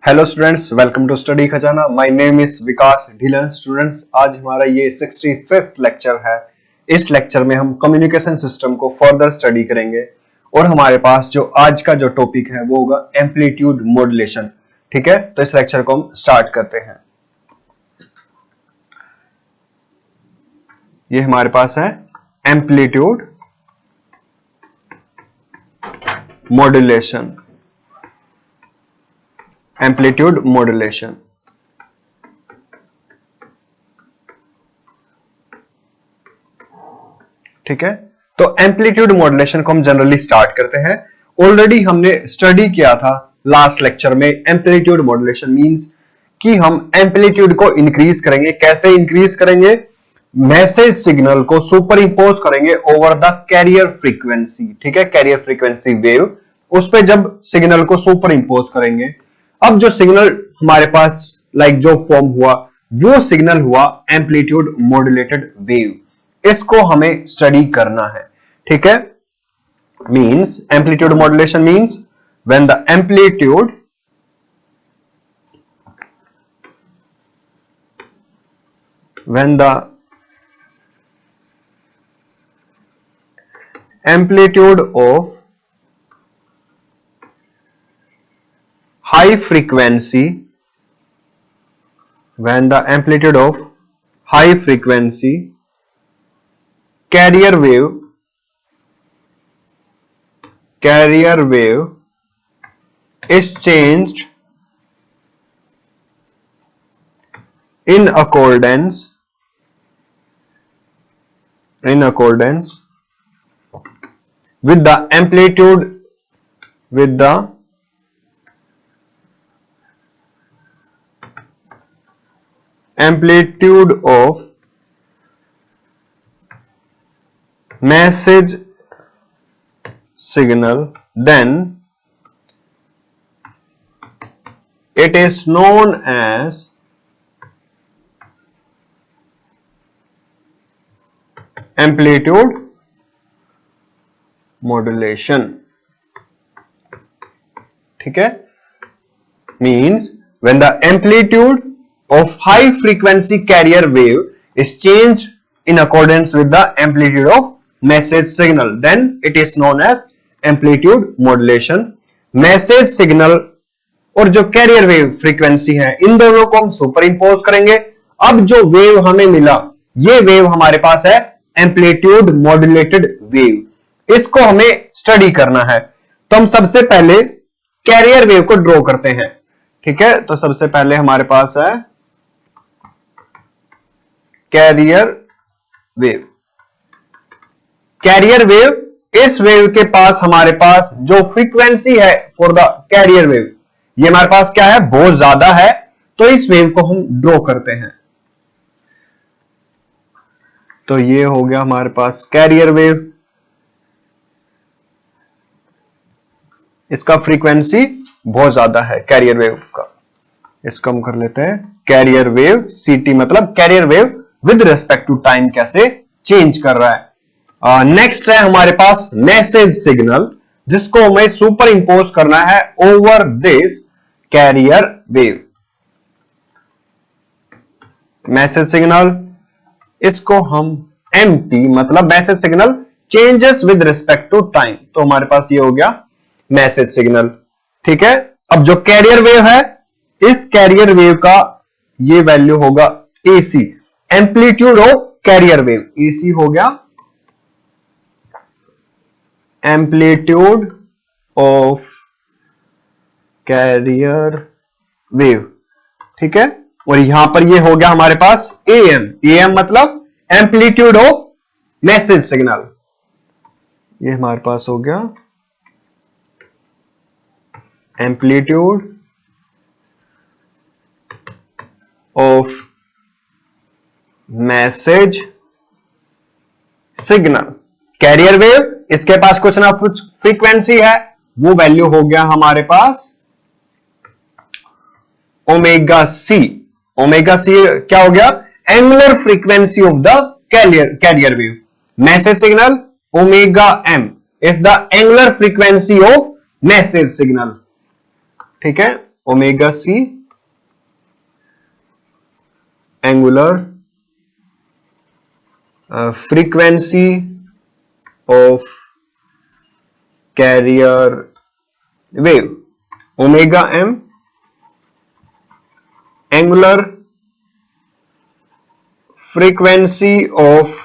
Hello students, welcome to study Khazana. My name is Vikas Dhillon. Students, आज हमारा ये 65th लेक्चर है। इस लेक्चर में हम कम्युनिकेशन सिस्टम को फर्दर स्टडी करेंगे और हमारे पास जो आज का जो टॉपिक है वो होगा एम्पलीट्यूड मॉड्यूलेशन। ठीक है, तो इस लेक्चर को हम स्टार्ट करते हैं। ये हमारे पास है एम्पलीट्यूड मॉड्यूलेशन। एम्पलीट्यूड मॉड्यूलेशन, ठीक है। तो एम्पलीट्यूड मॉड्यूलेशन को हम जनरली स्टार्ट करते हैं। ऑलरेडी हमने स्टडी किया था लास्ट लेक्चर में। एम्पलीट्यूड मॉड्यूलेशन मींस कि हम एम्पलीट्यूड को इंक्रीज करेंगे। कैसे इंक्रीज करेंगे? मैसेज सिग्नल को सुपर इंपोज करेंगे ओवर द कैरियर फ्रीक्वेंसी। ठीक है, कैरियर फ्रीक्वेंसी वेव, उस पर जब सिग्नल को सुपर इंपोज करेंगे, अब जो सिग्नल हमारे पास जो फॉर्म हुआ वो सिग्नल हुआ एम्पलीट्यूड मॉड्यूलेटेड वेव। इसको हमें स्टडी करना है। ठीक है, means amplitude modulation means when the amplitude of high frequency, when the amplitude of high frequency carrier wave is changed in accordance with the amplitude of message signal, then it is known as amplitude modulation। ठीक है, means when the amplitude of high frequency carrier wave is changed in accordance with the amplitude of message signal, then it is known as amplitude modulation। Message signal और जो carrier wave frequency है, इन दोनों को हम super impose करेंगे। अब जो wave हमें मिला, ये वेव हमारे पास है एम्पलीट्यूड मॉड्यूलेटेड वेव। इसको हमें स्टडी करना है। तो हम सबसे पहले कैरियर वेव को ड्रॉ करते हैं। ठीक है, तो सबसे पहले हमारे पास है कैरियर वेव। कैरियर वेव, इस वेव के पास हमारे पास जो फ्रीक्वेंसी है फॉर द कैरियर वेव, ये हमारे पास क्या है, बहुत ज्यादा है। तो इस वेव को हम ड्रॉ करते हैं। तो ये हो गया हमारे पास कैरियर वेव। इसका फ्रीक्वेंसी बहुत ज्यादा है कैरियर वेव का। इसको हम कर लेते हैं कैरियर वेव सीटी, मतलब carrier wave with respect to time कैसे चेंज कर रहा है। नेक्स्ट है हमारे पास मैसेज सिग्नल, जिसको हमें सुपर इंपोज करना है over this carrier wave. Message signal, इसको हम एमटी, मतलब message signal changes with respect to time. तो हमारे पास ये हो गया मैसेज सिग्नल। ठीक है, अब जो कैरियर वेव है, इस कैरियर वेव का ये वैल्यू होगा AC, amplitude of carrier wave. AC हो गया एम्पलीट्यूड ऑफ कैरियर वेव। ठीक है, और यहां पर ये हो गया हमारे पास एएम। एएम मतलब एम्पलीट्यूड ऑफ मैसेज सिग्नल। ये हमारे पास हो गया amplitude of message signal. Carrier wave, इसके पास कुछ ना कुछ फ्रीक्वेंसी है, वो वैल्यू हो गया हमारे पास ओमेगा सी। ओमेगा सी क्या हो गया, angular frequency of the carrier wave. Message signal omega M is the angular frequency of message signal. ठीक है, omega C angular frequency of carrier wave, omega M angular frequency of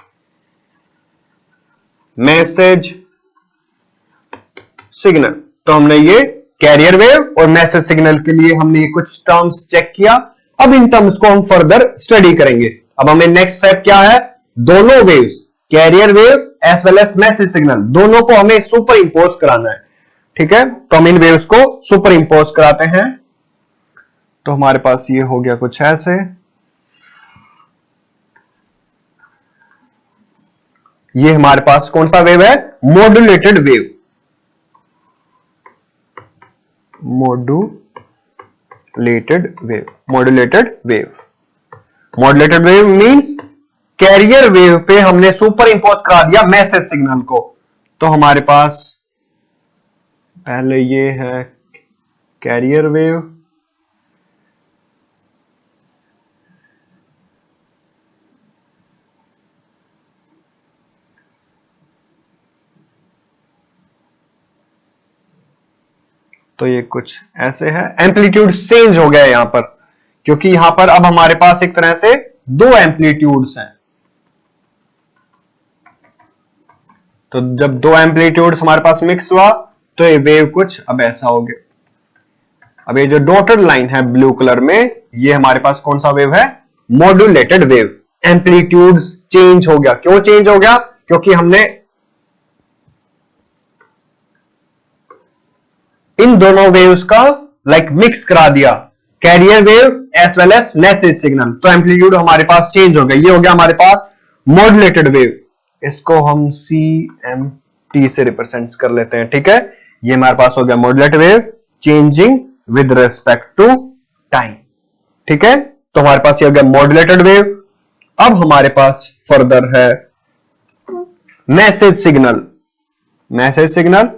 message signal. तो हमने ये carrier wave और message signal के लिए हमने ये कुछ टर्म्स चेक किया। अब इन टर्म्स को हम फर्दर स्टडी करेंगे। अब हमें नेक्स्ट स्टेप क्या है, दोनों waves carrier wave as well as message signal दोनों को हमें सुपर इंपोज कराना है। ठीक है, तो हम इन वेव्स को सुपर इंपोज कराते हैं। तो हमारे पास ये हो गया कुछ ऐसे, ये हमारे पास कौन सा वेव है, modulated wave, modulated wave, modulated wave. Modulated wave means carrier wave पे हमने सुपर इंपोज करा दिया मैसेज सिग्नल को। तो हमारे पास पहले ये है कैरियर वेव, तो ये कुछ ऐसे है। एम्पलीट्यूड चेंज हो गया यहां पर, क्योंकि यहां पर अब हमारे पास एक तरह से दो एम्पलीट्यूड्स हैं। तो जब दो एम्पलीट्यूड्स हमारे पास मिक्स हुआ तो ये वेव कुछ अब ऐसा हो गया। अब ये जो डॉटेड लाइन है ब्लू कलर में, ये हमारे पास कौन सा वेव है, मॉड्यूलेटेड वेव। एम्पलीट्यूड चेंज हो गया। क्यों चेंज हो गया, क्योंकि हमने इन दोनों वेव्स का मिक्स करा दिया, carrier wave as well as message signal. तो एम्पलीट्यूड हमारे पास चेंज हो गया। ये हो गया हमारे पास मॉड्यूलेटेड वेव। इसको हम CMT से रिप्रेजेंट कर लेते हैं। ठीक है, ये हमारे पास हो गया modulated wave changing with respect to time. ठीक है, तो हमारे पास ये हो गया मॉड्यूलेटेड वेव। अब हमारे पास फर्दर है message signal. Message signal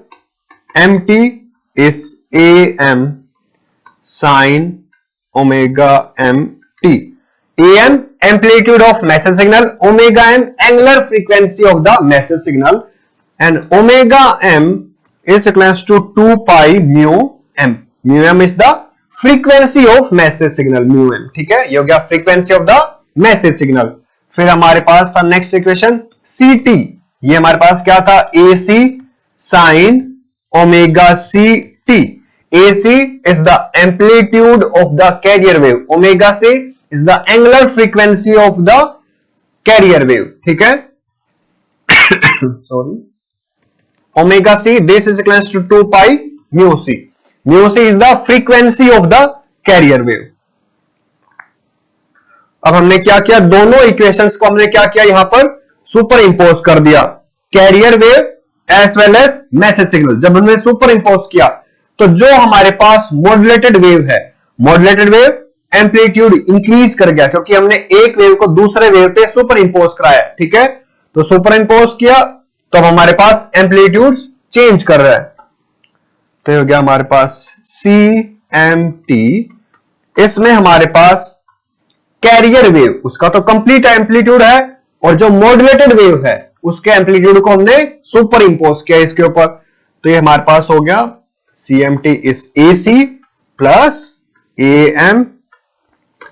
MT is AM sin omega MT. AM amplitude of message signal, omega m angular frequency of the message signal, and omega m is equals to 2 pi mu m. Mu m is the frequency of message signal, mu m. ठीक है, ये हो गया frequency of the message signal। फिर हमारे पास था next equation CT। ये हमारे पास क्या था, AC sin omega CT। AC is the amplitude of the carrier wave, omega C is the angular frequency of the carrier wave। ठीक है, sorry, omega C this is equals to 2 pi mu C। mu C is the frequency of the carrier wave। अब हमने क्या किया, दोनों equations को हमने क्या किया, यहां पर सुपर इंपोज कर दिया, carrier wave as well as message signal. जब हमने सुपर इंपोज किया तो जो हमारे पास मॉड्यूलेटेड वेव है, मॉड्यूलेटेड वेव एम्पलीट्यूड इंक्रीज कर गया, क्योंकि हमने एक वेव को दूसरे वेव पे सुपर इंपोज कराया। ठीक है, तो सुपर इंपोज किया तो अब हमारे पास एम्पलीट्यूड चेंज कर रहा है। तो हो गया हमारे पास CMT। इसमें हमारे पास कैरियर वेव उसका तो कंप्लीट एम्पलीट्यूड है, और जो मॉड्यूलेटेड वेव है उसके एम्पलीट्यूड को हमने सुपर इंपोज किया इसके ऊपर। तो ये हमारे पास हो गया CMT is AC plus AM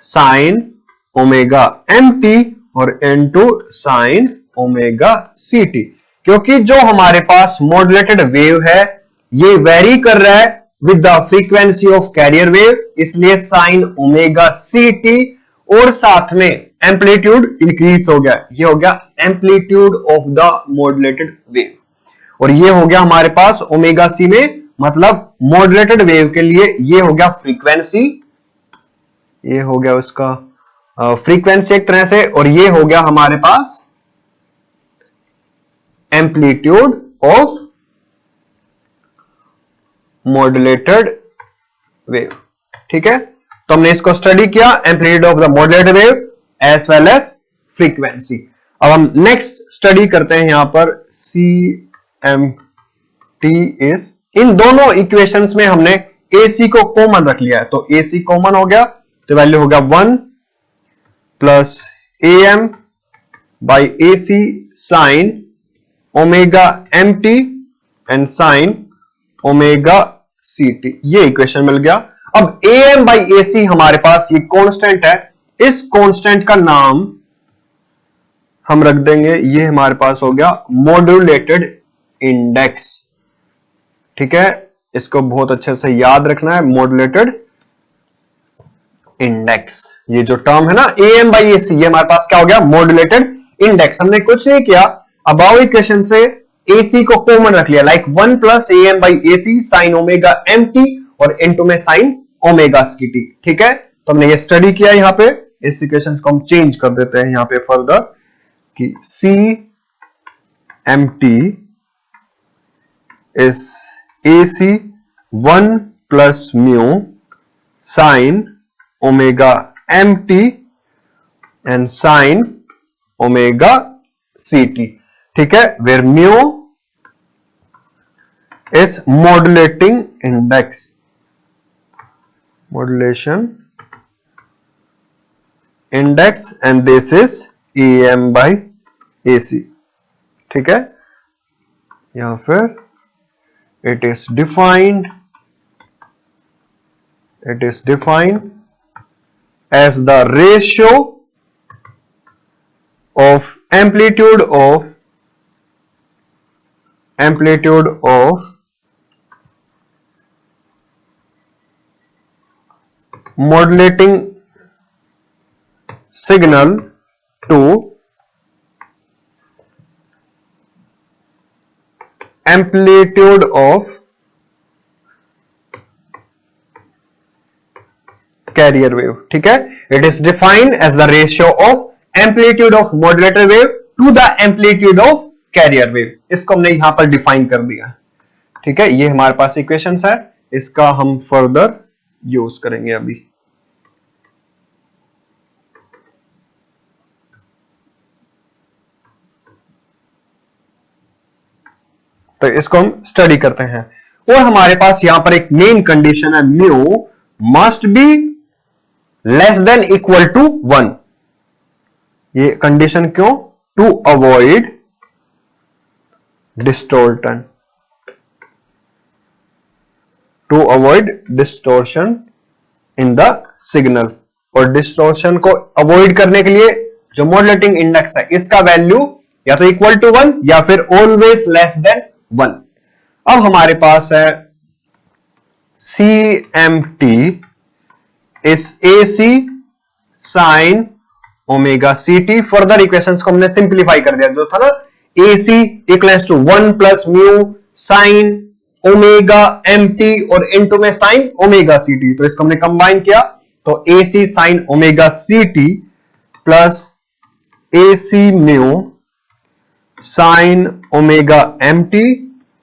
sign omega MT और N2 साइन ओमेगा CT। क्योंकि जो हमारे पास मॉड्यूलेटेड वेव है ये वेरी कर रहा है with the frequency of carrier wave, इसलिए साइन ओमेगा CT और साथ में एम्पलीट्यूड इंक्रीज हो गया। ये हो गया amplitude of the modulated wave, और ये हो गया हमारे पास ओमेगा सी में, मतलब मॉड्यूलेटेड वेव के लिए ये हो गया फ्रीक्वेंसी, ये हो गया उसका फ्रीक्वेंसी एक तरह से, और ये हो गया हमारे पास एम्पलीट्यूड ऑफ मॉड्यूलेटेड वेव। ठीक है, तो हमने इसको स्टडी किया, amplitude of the modulated wave as well as frequency. अब हम नेक्स्ट स्टडी करते हैं यहां पर CMT इज, इन दोनों इक्वेशंस में हमने AC को कॉमन रख लिया है, तो AC कॉमन हो गया, तो वैल्यू हो गया 1 plus AM by AC sine omega MT and sine omega CT। ये इक्वेशन मिल गया। अब AM बाई AC हमारे पास ये कांस्टेंट है, इस कांस्टेंट का नाम हम रख देंगे, ये हमारे पास हो गया मॉड्यूलेटेड इंडेक्स। ठीक है, इसको बहुत अच्छे से याद रखना है, मॉड्यूलेटेड इंडेक्स। ये जो टर्म है ना AM बाई AC, ये हमारे पास क्या हो गया, मॉड्यूलेटेड इंडेक्स। हमने कुछ नहीं किया, अबाव इक्वेशन से AC को कॉमन रख लिया, like 1 plus AM by AC sine omega MT और इनटू में साइन ओमेगा CT। ठीक है, तो हमने ये स्टडी किया यहां पे। इस इक्वेशन को हम चेंज कर देते हैं यहां पे फर्दर कि CMT is AC 1 plus mu sine omega MT and sine omega CT। ठीक है, where mu is modulating index, modulation index and this is AM by AC। ठीक है, यहां फिर it is defined as the ratio of amplitude of modulating signal to amplitude of carrier wave। ठीक है, it is defined as the ratio of amplitude of modulator wave to the amplitude of carrier wave। इसको हमने यहां पर define कर दिया। ठीक है, ये हमारे पास इक्वेशंस है, इसका हम फर्दर यूज करेंगे अभी। तो इसको हम स्टडी करते हैं, और हमारे पास यहां पर एक मेन कंडीशन है, mu must be less than equal to 1। ये कंडीशन क्यों, to avoid distortion, in the signal. और डिस्टोर्शन को अवॉइड करने के लिए जो मॉड्यूलेटिंग इंडेक्स है, इसका वैल्यू या तो इक्वल टू 1 या फिर ऑलवेज लेस देन 1। अब हमारे पास है CMT इस AC sine omega CT। Further equations को हमने सिंप्लीफाई कर दिया, जो था ना AC equals to 1 plus mu sine omega MT और इनटू में साइन ओमेगा CT। तो इसको हमने कंबाइन किया, तो AC sine omega CT plus AC mu sine omega MT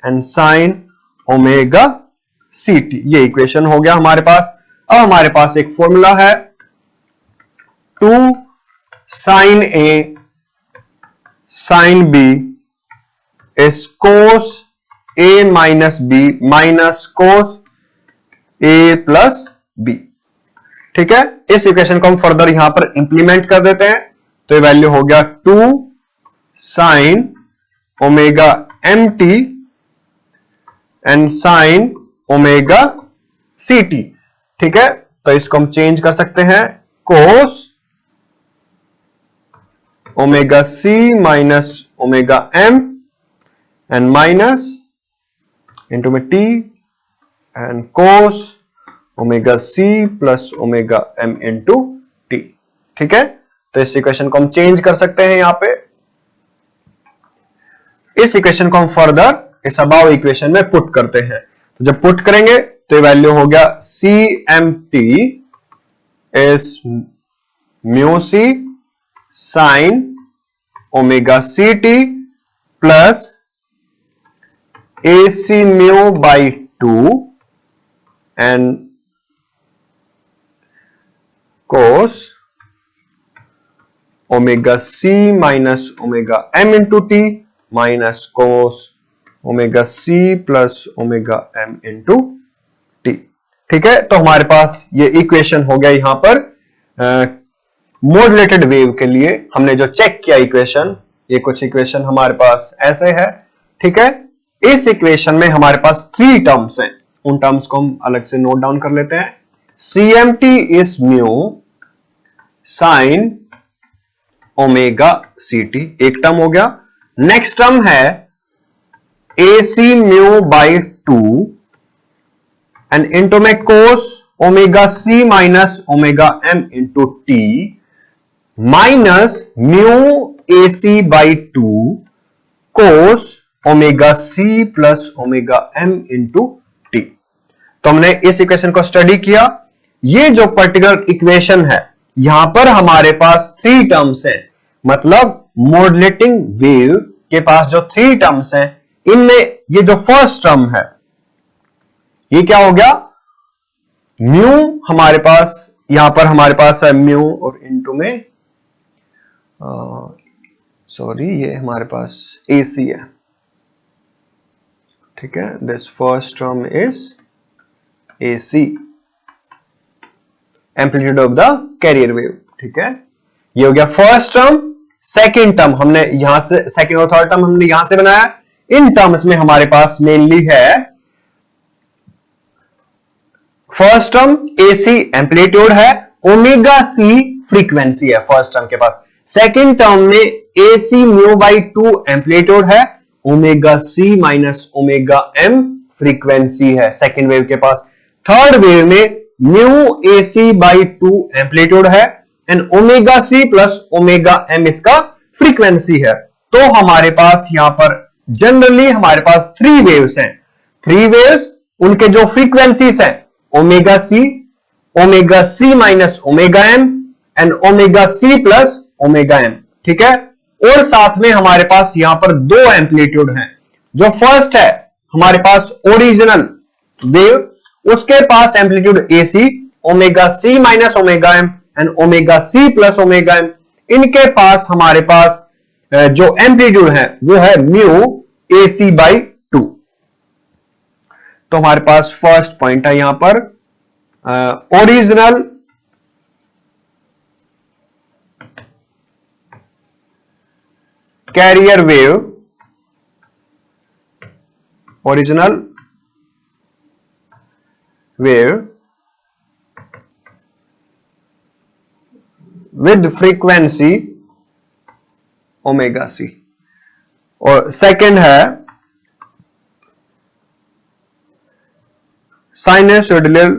and sine omega CT। ये इक्वेशन हो गया हमारे पास। अब हमारे पास एक फॉर्मूला है, 2 sine A sine B is cos A minus B minus cos A plus B। ठीक है, इस इक्वेशन को हम फर्दर यहां पर इंप्लीमेंट कर देते हैं, तो ये वैल्यू हो गया 2 sign omega MT and sine omega CT। ठीक है, तो इसको हम चेंज कर सकते हैं, कोस omega C minus omega M and minus into में T and cos omega C plus omega M into T। ठीक है, तो इस इक्वेशन को हम चेंज कर सकते हैं यहां पे। इस इक्वेशन को हम फर्दर इस अबाव इक्वेशन में पुट करते हैं, तो जब पुट करेंगे तो वैल्यू हो गया CMT is mu C sign omega CT plus AC mu by 2 and cos omega C minus omega M into T minus cos omega C plus omega M into T। ठीक है, तो हमारे पास ये equation हो गया यहां पर मॉड्यूलेटेड वेव के लिए हमने जो चेक किया इक्वेशन, ये कुछ इक्वेशन हमारे पास ऐसे है। ठीक है, इस इक्वेशन में हमारे पास 3 टर्म्स हैं, उन टर्म्स को हम अलग से नोट डाउन कर लेते हैं। CMT is mu sine omega CT, एक टर्म हो गया। नेक्स्ट टर्म है AC mu by 2 and into में cos omega C minus omega M into T minus mu AC by 2 cos omega C plus omega M into T। तो हमने इस equation को study किया। ये जो पर्टिकुलर इक्वेशन है, यहां पर हमारे पास 3 टर्म्स हैं, मतलब मॉड्यूलेटिंग वेव के पास जो 3 टर्म्स हैं, इनमें ये जो फर्स्ट टर्म है, ये क्या हो गया, म्यू हमारे पास, यहां पर हमारे पास है म्यू और इनटू में सॉरी ये हमारे पास AC है। ठीक है, this first term is AC, amplitude of the carrier wave. ठीक है, ये हो गया फर्स्ट टर्म। सेकेंड टर्म हमने यहां से, सेकेंड और थर्ड टर्म हमने यहां से बनाया। इन टर्म्स में हमारे पास मेनली है फर्स्ट टर्म AC एम्पलीट्यूड है, ओमेगा C फ्रीक्वेंसी है फर्स्ट टर्म के पास। सेकेंड टर्म में AC म्यू बाई 2 एम्पलीट्यूड है, omega C minus omega M frequency है सेकेंड वेव के पास। थर्ड वेव में म्यू AC बाई 2 एम्पलीट्यूड है and omega C plus omega M इसका frequency है। तो हमारे पास यहां पर जनरली हमारे पास 3 वेव्स हैं। 3 वेव्स, उनके जो फ्रीक्वेंसीज हैं omega C minus omega M and omega C plus omega M। ठीक है, और साथ में हमारे पास यहां पर 2 एम्पलीट्यूड हैं। जो फर्स्ट है हमारे पास ओरिजिनल वेव, उसके पास amplitude AC, omega C minus omega M and omega C plus omega M। इनके पास हमारे पास जो एम्पलीट्यूड है वो है म्यू AC बाई 2। तो हमारे पास फर्स्ट पॉइंट है यहां पर original carrier wave, original wave with frequency omega C। और सेकंड है sinusoidal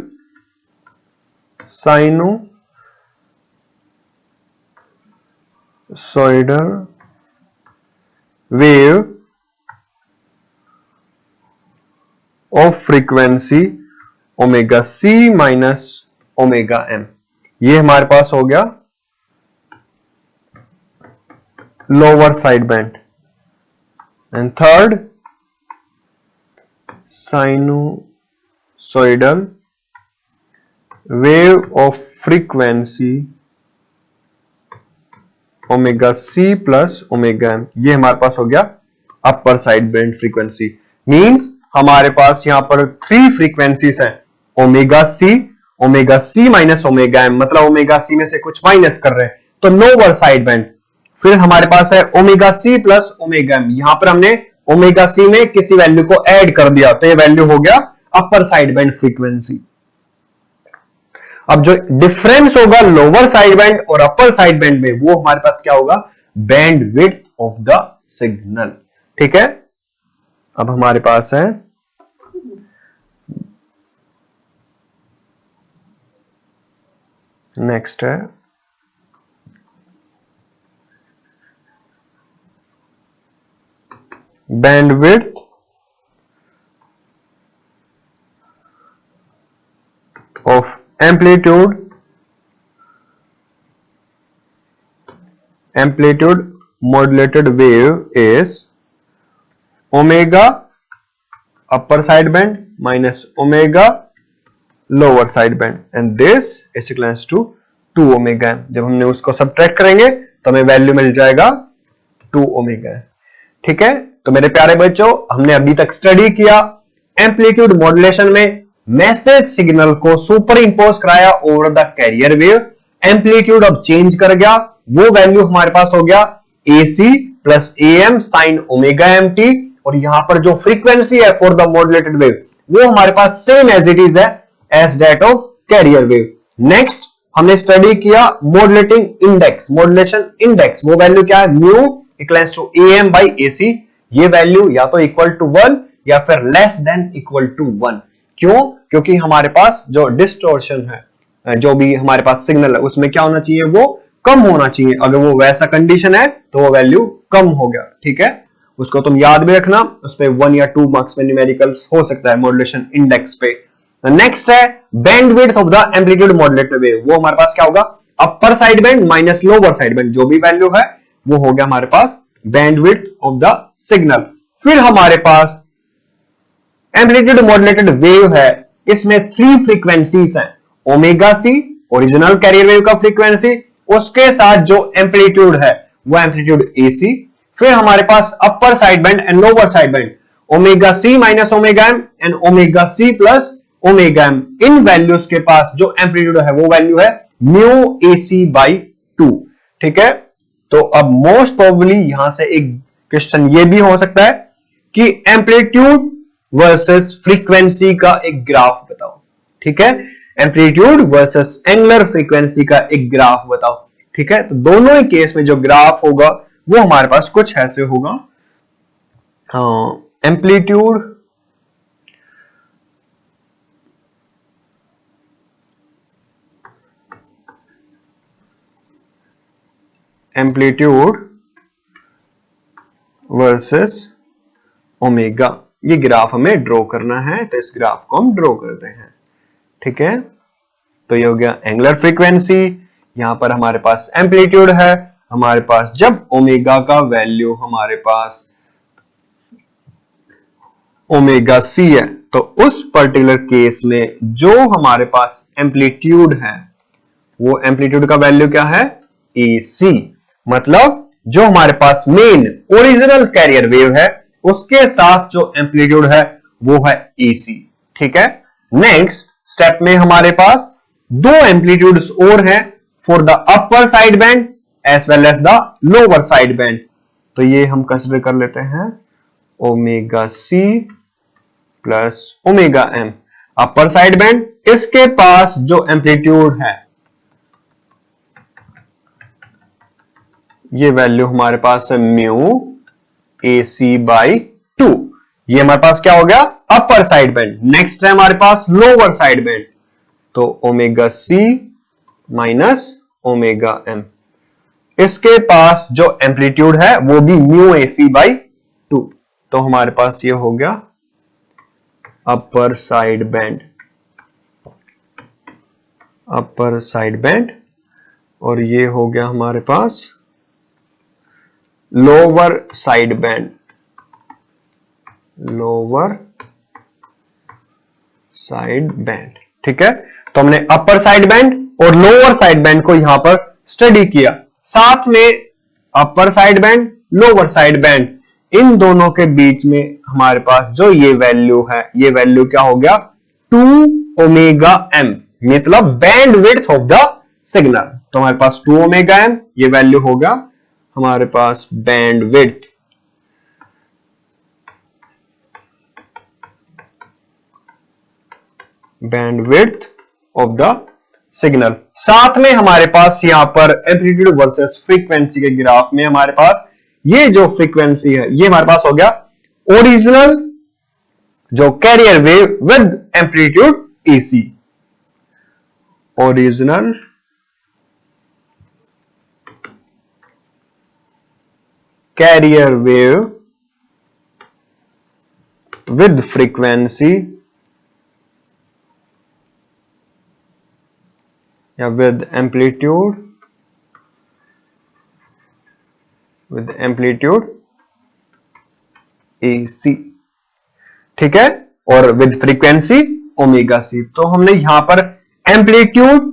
wave of frequency omega C minus omega M। ये हमारे पास हो गया lower side band. And third sinusoidal wave of frequency omega C plus omega M। ये हमारे पास हो गया upper side band frequency. Means हमारे पास यहां पर 3 फ्रीक्वेंसीज हैं, omega C minus omega M, मतलब ओमेगा C में से कुछ माइनस कर रहे हैं, तो लोअर साइड बैंड। फिर हमारे पास है omega C plus omega M, यहां पर हमने ओमेगा C में किसी वैल्यू को ऐड कर दिया, तो ये वैल्यू हो गया अपर साइड बैंड फ्रीक्वेंसी। अब जो डिफरेंस होगा लोअर साइड बैंड और अपर साइड बैंड में, वो हमारे पास क्या होगा, band width of the signal. ठीक है, अब हमारे पास है नेक्स्ट है bandwidth of amplitude modulated wave is omega upper side band minus omega lower side band and this is equals to 2 omega m। जब हमने उसको सब्ट्रैक्ट करेंगे तो हमें वैल्यू मिल जाएगा 2 ओमेगा। ठीक है, तो मेरे प्यारे बच्चों, हमने अभी तक स्टडी किया एम्पलीट्यूड मॉड्यूलेशन में मैसेज सिग्नल को सुपर इंपोज कराया over the carrier wave, amplitude अब चेंज कर गया, वो वैल्यू हमारे पास हो गया AC plus AM sign omega MT, और यहां पर जो फ्रीक्वेंसी है फॉर द मॉड्यूलेटेड वेव वो हमारे पास सेम एज इट इज है as that of carrier wave. Next हमने स्टडी किया मॉड्यूलेटिंग इंडेक्स, मॉड्यूलेशन इंडेक्स, वो वैल्यू क्या है, mu equals to AM by AC। ये वैल्यू या तो इक्वल टू 1 या फिर लेस देन इक्वल टू 1। क्यों? क्योंकि हमारे पास जो डिस्टॉर्शन है, जो भी हमारे पास सिग्नल है उसमें क्या होना चाहिए, वो कम होना चाहिए। अगर वो वैसा कंडीशन है तो वो वैल्यू कम हो गया, ठीक है। उसको तुम याद भी रखना, उस पे 1 या 2 मार्क्स में न्यूमेरिकल्स हो सकता है मॉड्यूलेशन इंडेक्स पे। नेक्स्ट है bandwidth of the amplitude modulated wave, वो हमारे पास क्या होगा, अपर side band minus lower side band, जो भी वैल्यू है वो हो गया हमारे पास बैंडविड्थ ऑफ द सिग्नल। फिर हमारे पास एम्पलीट्यूड मॉड्यूलेटेड वेव है, इसमें 3 फ्रीक्वेंसीज हैं, omega C original carrier wave का फ्रीक्वेंसी, उसके साथ जो एम्पलीट्यूड है वो एम्पलीट्यूड AC, फिर हमारे पास upper side band and lower side band omega C minus omega M and omega C plus omega M. इन वैल्यूज के पास जो एम्पलीट्यूड है वो वैल्यू है म्यू AC बाई 2, ठीक है। तो अब मोस्ट प्रोबेबली यहां से एक क्वेश्चन ये भी हो सकता है कि एम्पलीट्यूड वर्सेस फ्रीक्वेंसी का एक ग्राफ बताओ, ठीक है, एम्पलीट्यूड वर्सेस एंगुलर फ्रीक्वेंसी का एक ग्राफ बताओ, ठीक है। तो दोनों ही केस में जो ग्राफ होगा वो हमारे पास कुछ ऐसे होगा, एम्पलीट्यूड वर्सेस ओमेगा, ये ग्राफ हमें ड्रॉ करना है, तो इस ग्राफ को हम ड्रॉ करते हैं, ठीक है। तो ये हो गया एंगुलर फ्रीक्वेंसी, यहां पर हमारे पास एम्पलीट्यूड है, हमारे पास जब ओमेगा का वैल्यू हमारे पास ओमेगा सी है तो उस पर्टिकुलर केस में जो हमारे पास एम्पलीट्यूड है वो एम्पलीट्यूड का वैल्यू क्या है, AC, मतलब जो हमारे पास मेन ओरिजिनल कैरियर वेव है उसके साथ जो एम्पलीट्यूड है वो है AC, ठीक है। नेक्स्ट स्टेप में हमारे पास 2 एम्पलीट्यूड्स और हैं for the upper side band as well as the lower side band, तो ये हम कंसीडर कर लेते हैं omega C plus omega M upper side band, इसके पास जो एम्पलीट्यूड है ये वैल्यू हमारे पास है म्यू AC बाई 2, ये हमारे पास क्या हो गया, अपर साइड बैंड। नेक्स्ट है हमारे पास लोअर साइड बैंड, तो omega C minus omega M, इसके पास जो एम्पलीट्यूड है वो भी म्यू AC बाई 2, तो हमारे पास ये हो गया upper side band, upper side band, और ये हो गया हमारे पास lower side band, lower side band, ठीक है। तो हमने अपर साइड बैंड और लोअर साइड बैंड को यहां पर स्टडी किया, साथ में upper side band lower side band इन दोनों के बीच में हमारे पास जो ये वैल्यू है, ये वैल्यू क्या हो गया 2 ओमेगा एम, मतलब band width of the signal. तो हमारे पास 2 ओमेगा एम, ये वैल्यू होगा हमारे pass band width, band width of the signal. साथ में हमारे पास यहां पर एम्पलीट्यूड वर्सेस फ्रीक्वेंसी के ग्राफ में हमारे पास ये जो फ्रीक्वेंसी है ये हमारे पास हो गया ओरिजिनल जो career wave with amplitude AC, original carrier wave with frequency या विद एम्पलीट्यूड AC, ठीक है, और विद फ्रीक्वेंसी ओमेगा सी। तो हमने यहां पर एम्पलीट्यूड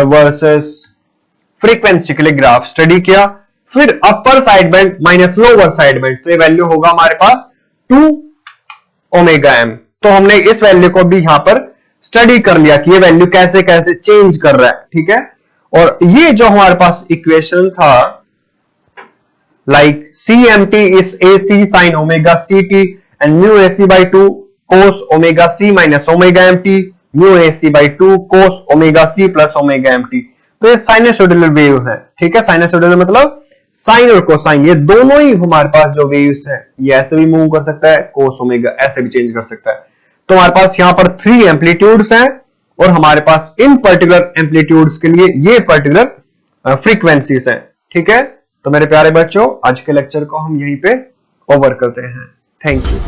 वर्सेस फ्रीक्वेंसी के लिए ग्राफ स्टडी किया, फिर अपर side band minus lower side band, तो ये वैल्यू होगा हमारे पास 2 ओमेगा एम। तो हमने इस वैल्यू को भी यहां पर स्टडी कर लिया कि ये वैल्यू कैसे कैसे चेंज कर रहा है, ठीक है। और ये जो हमारे पास इक्वेशन था, like CMT is AC sin omega CT and mu AC by 2 cos omega C minus omega MT mu AC by 2 cos omega C plus omega MT। तो ये साइनसोइडल वेव है, ठीक है। साइनसोइडल मतलब साइन और cosine, ये दोनों ही हमारे पास जो वेव्स है, ये ऐसे भी मूव कर सकता है, कोस ओमेगा ऐसे भी चेंज कर सकता है। तो हमारे पास यहां पर 3 एम्पलीट्यूड्स हैं और हमारे पास इन पर्टिकुलर एम्पलीट्यूड्स के लिए ये पर्टिकुलर फ्रीक्वेंसीज हैं, ठीक है। तो मेरे प्यारे बच्चों, आज के लेक्चर को हम यहीं पे ओवर करते हैं। Thank you.